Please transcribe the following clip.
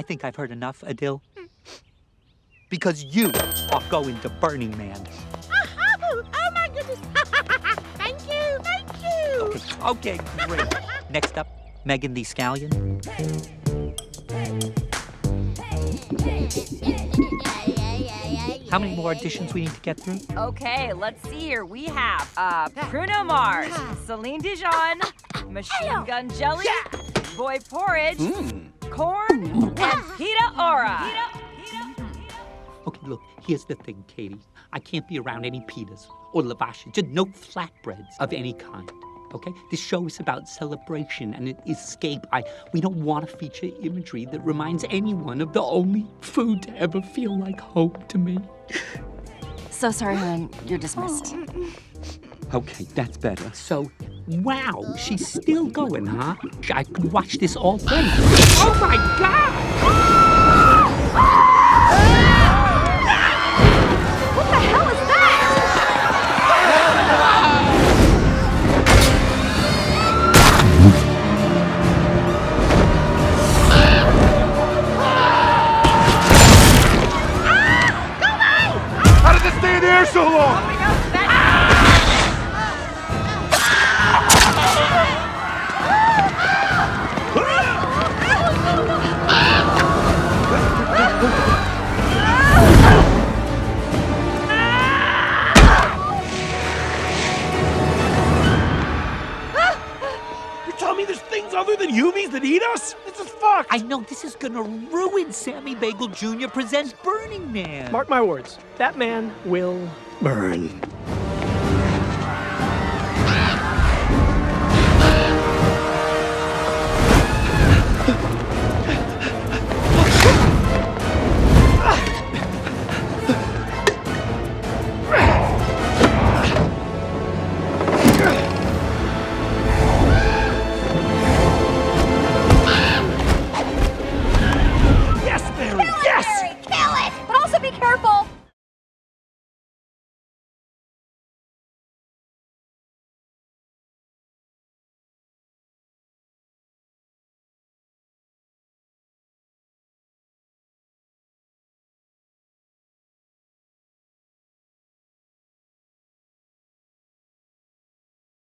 I think I've heard enough, Adil. Because you are going to Burning Man. Oh my goodness. Thank you. Okay, great. Next up, Megan Thee Scallion. How many more auditions we need to get through? Okay, let's see here. We have Bruno Mars, Celine Dion, Machine Gun Jelly, Boy Porridge, Corn, and Pita Ora. Okay, look, here's the thing, Katie. I can't be around any pitas or lavashas, just no flatbreads of any kind. Okay? This show is about celebration and escape. We don't want to feature imagery that reminds anyone of the only food to ever feel like home to me. So sorry, hon. You're dismissed. Okay, that's better. So, wow, she's still going, huh? I could watch this all day. Oh my God! What the hell is that? How did this stay in the air so long? You tell me there's things other than humans that eat us? This is fucked. I know this is gonna ruin Sammy Bagel Jr. presents Burning Man. Mark my words, that man will burn.